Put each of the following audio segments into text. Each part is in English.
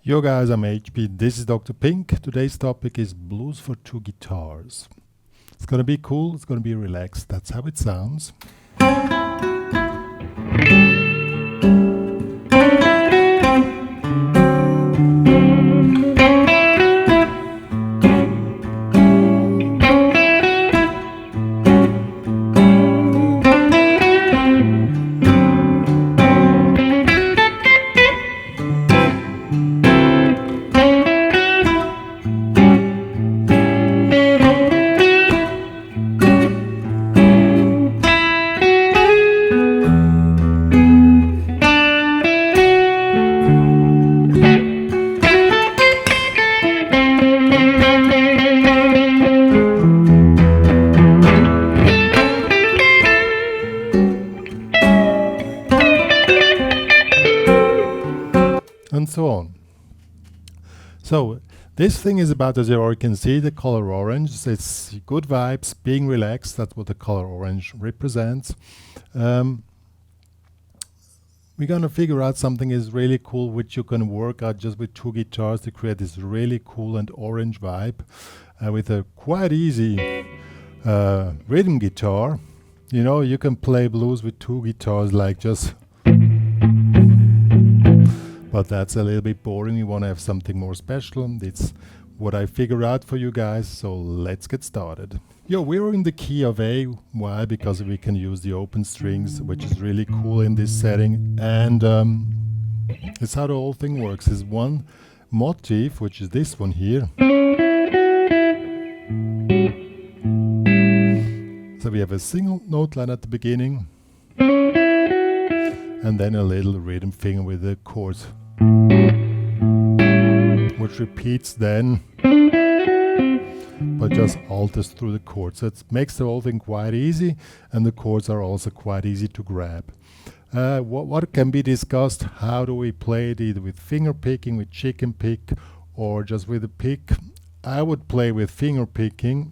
Yo guys, I'm HP, this is Dr. Pink. Today's topic is blues for two guitars. It's gonna be cool, it's gonna be relaxed, that's how it sounds. And so on. So this thing is about, as you already can see, the color orange. It's good vibes, being relaxed. That's what the color orange represents. We're gonna figure out something is really cool, which you can work out just with two guitars to create this really cool and orange vibe with a quite easy rhythm guitar. You know, you can play blues with two guitars like just. But that's a little bit boring. We want to have something more special. It's what I figure out for you guys. So let's get started. Yo, we're in the key of A. Why? Because we can use the open strings, which is really cool in this setting. And it's how the whole thing works. Is one motif, which is this one here. So we have a single note line at the beginning. And then a little rhythm thing with the chords, which repeats then, but just alters through the chords. So it makes the whole thing quite easy, and the chords are also quite easy to grab. What can be discussed? How do we play it, either with finger picking, with chicken pick, or just with a pick? I would play with finger picking,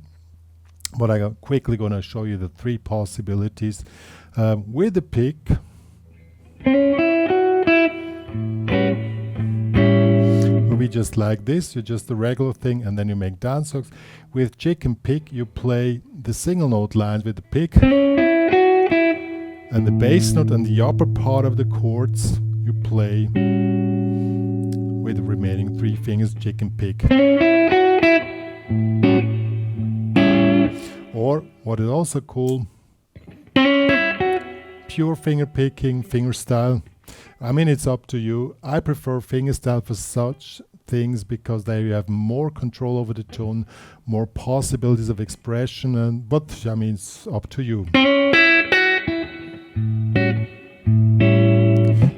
but I'm quickly going to show you the three possibilities. With the pick, will be just like this. You just the regular thing, and then you make down strokes. With chicken pick, you play the single note lines with the pick, and the bass note and the upper part of the chords you play with the remaining three fingers, chicken pick. Or what is also cool, pure finger picking, finger style. I mean, it's up to you. I prefer finger style for such things because there you have more control over the tone, more possibilities of expression, but I mean, it's up to you.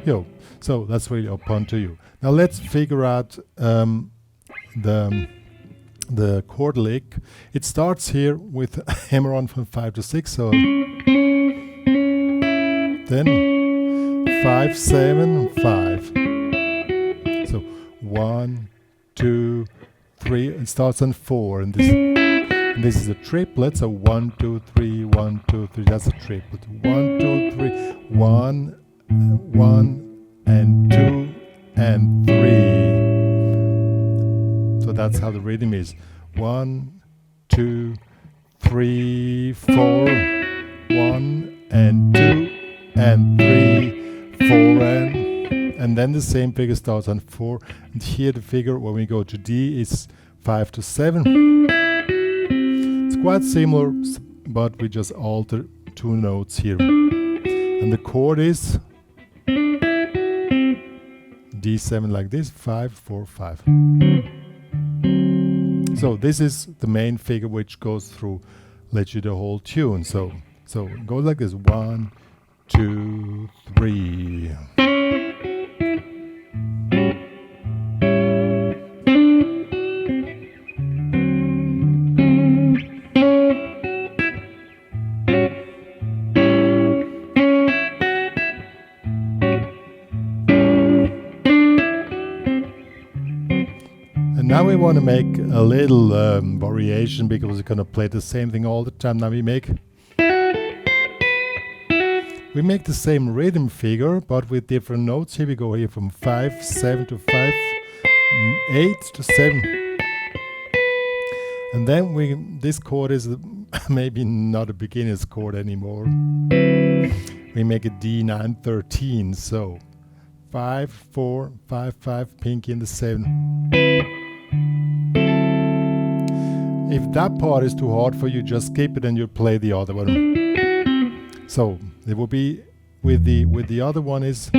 Yo, so that's really upon to you. Now let's figure out the chord lick. It starts here with a hammer on from 5 to 6, so then 5, 7, 5. So 1, 2, 3. It starts on 4, and this is a triplet. So 1, 2, 3, 1, 2, 3. That's a triplet. 1, 2, 3, 1, 1, and 2, and 3. So that's how the rhythm is. 1, 2, 3, 4. 1 and 2. And 3, 4, and then the same figure starts on 4. And here the figure, when we go to D, is 5 to 7. It's quite similar, but we just alter two notes here. And the chord is D7 like this, 5, 4, 5. So this is the main figure which goes through, lets you the whole tune. So it goes like this, 1, 2, 3. And now we want to make a little variation, because we're going to play the same thing all the time. Now we make We make the same rhythm figure, but with different notes. Here we go here from 5, 7 to 5, 8 to 7. And then this chord is maybe not a beginner's chord anymore. We make a D9 13, so 5 4 5 5, pinky in the 7. If that part is too hard for you, just skip it and you play the other one. So it will be with the other one is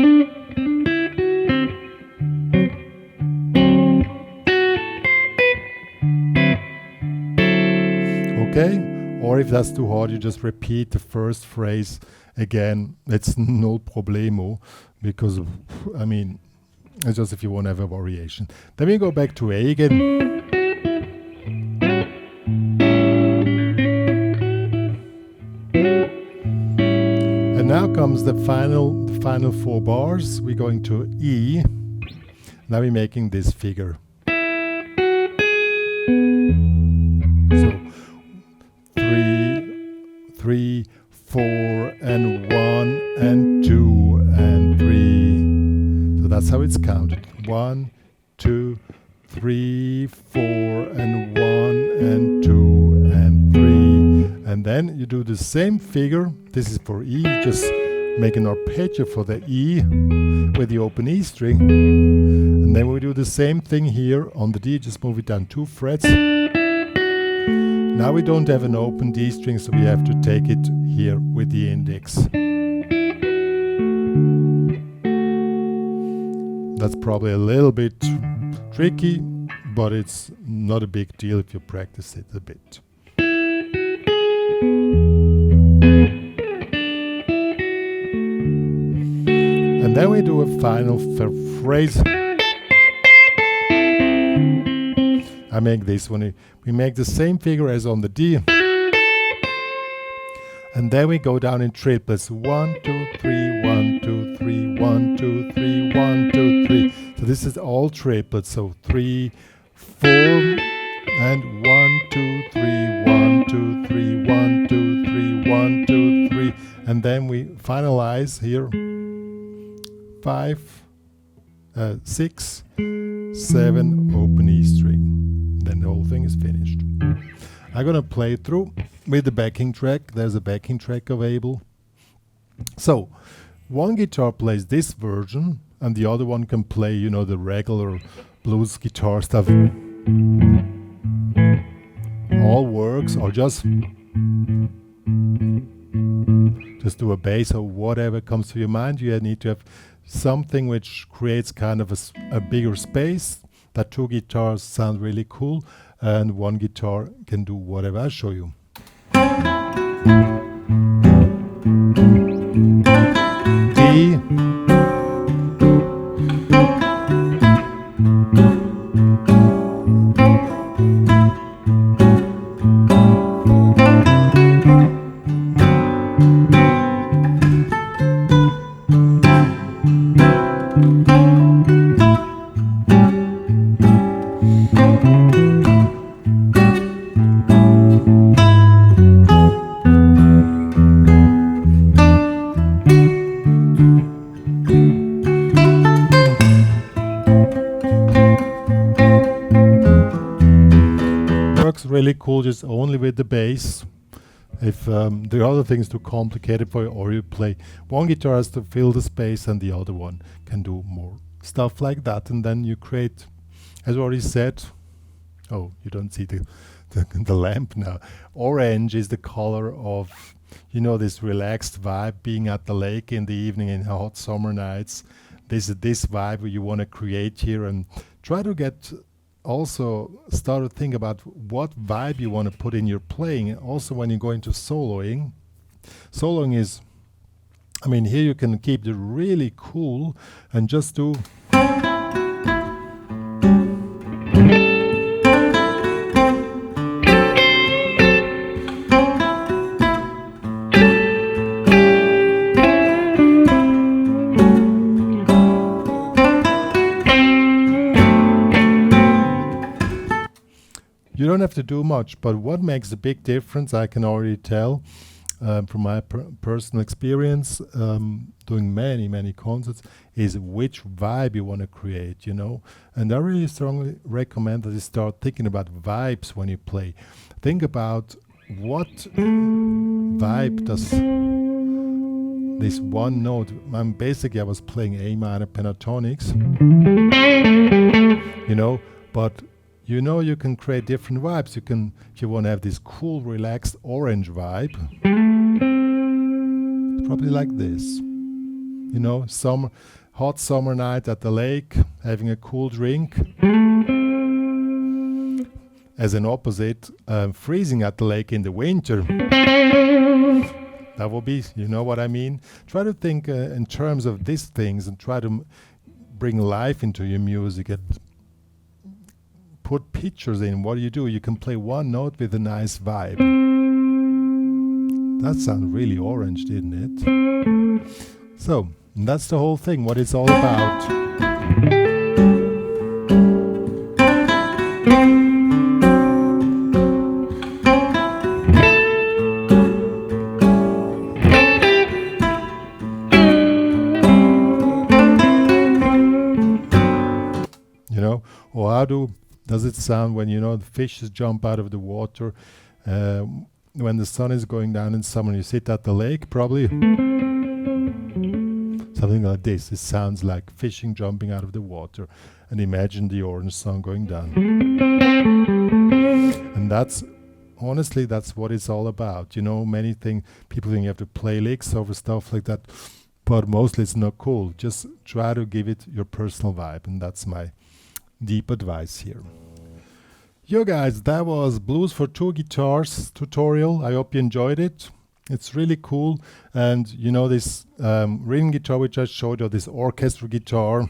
okay. Or if that's too hard, you just repeat the first phrase again. It's no problemo, because I mean, it's just if you want to have a variation. Then we go back to A again. And now comes the final 4 bars. We're going to E. Now we're making this figure. So 3 4 and 1 and 2 and 3. So that's how it's counted. 1 2 3 4 and 1 and 2 and 3. And then you do the same figure. This is for E. Just make an arpeggio for the E with the open E string. And then we do the same thing here on the D. Just move it down 2 frets. Now we don't have an open D string, so we have to take it here with the index. That's probably a little bit tricky, but it's not a big deal if you practice it a bit. And then we do a final phrase. I make this one. We make the same figure as on the D. And then we go down in triplets. 1 2 3 1 2 3 1 2 3 1 2 3. So this is all triplets. So 3 4 and 1 2 3 1 2 3 1 2 3 1 2 3. And then we finalize here. 5 6 7 open E string. Then the whole thing is finished. I'm gonna play it through with the backing track. There's a backing track available. So one guitar plays this version and the other one can play, you know, the regular blues guitar stuff. All works, or just do a bass or whatever comes to your mind. You need to have something which creates kind of a bigger space. That 2 guitars sound really cool, and 1 guitar can do whatever. I'll show you. D. Really cool just only with the bass. If there are other things too complicated for you, or you play one guitar has to fill the space and the other one can do more stuff like that, and then you create, as already said, oh, you don't see the lamp now. Orange is the color of, you know, this relaxed vibe, being at the lake in the evening in hot summer nights. This is this vibe you want to create here, and try to get also start to think about what vibe you want to put in your playing. Also, when you go into soloing is, I mean, here you can keep it really cool and just do. You don't have to do much, but what makes a big difference, I can already tell, from my personal experience, doing many concerts, is which vibe you want to create, you know. And I really strongly recommend that you start thinking about vibes when you play. Think about what vibe does this one note. Basically I was playing A minor pentatonics, you know, but you know you can create different vibes. You can, if you want to have this cool, relaxed orange vibe, probably like this. You know, hot summer night at the lake, having a cool drink. As an opposite, freezing at the lake in the winter. That will be, you know what I mean? Try to think in terms of these things and try to bring life into your music and put pictures in. What do? You can play one note with a nice vibe. That sounded really orange, didn't it? So, that's the whole thing, what it's all about. You know, or how does it sound when, you know, the fishes jump out of the water when the sun is going down in summer? You sit at the lake, probably something like this. It sounds like fishing jumping out of the water, and imagine the orange sun going down. And that's honestly, that's what it's all about. You know, many things, people think you have to play licks over stuff like that, but mostly it's not cool. Just try to give it your personal vibe, and that's my deep advice here. Yo guys, that was Blues for Two Guitars tutorial. I hope you enjoyed it. It's really cool. And you know, this rhythm guitar which I showed you, this orchestra guitar,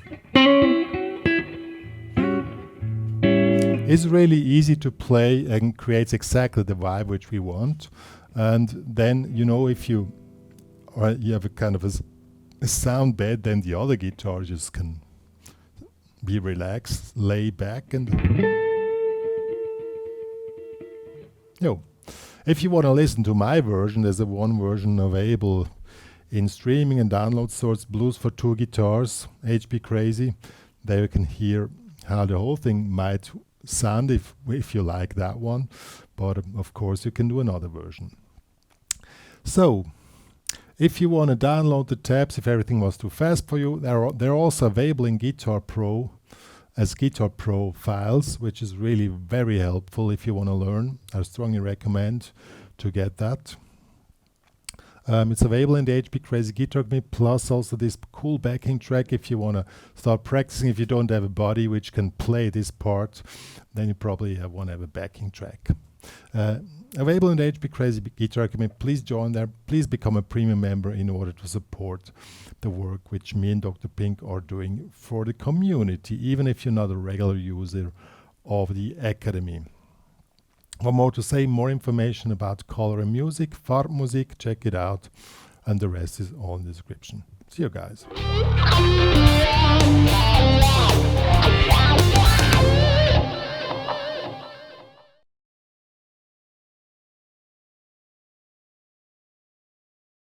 is really easy to play and creates exactly the vibe which we want. And then, you know, if you have a kind of a sound bed, then the other guitar just can be relaxed, lay back, and if you want to listen to my version, there's one version available in streaming and download stores, Blues for Two Guitars, HPCrazy. There you can hear how the whole thing might sound if you like that one, but of course you can do another version. So if you want to download the tabs, if everything was too fast for you, they're also available in Guitar Pro as Guitar Pro files, which is really very helpful if you want to learn. I strongly recommend to get that. It's available in the HPCrazy Guitar Academy, plus also this cool backing track if you want to start practicing. If you don't have a body which can play this part, then you probably want to have a backing track. Available in the HPCrazy Guitar Academy. Please join there. Please become a premium member in order to support the work which me and Dr. Pink are doing for the community, even if you're not a regular user of the Academy. One more to say, more information about color and music, Farbmusik, check it out, and the rest is all in the description. See you guys.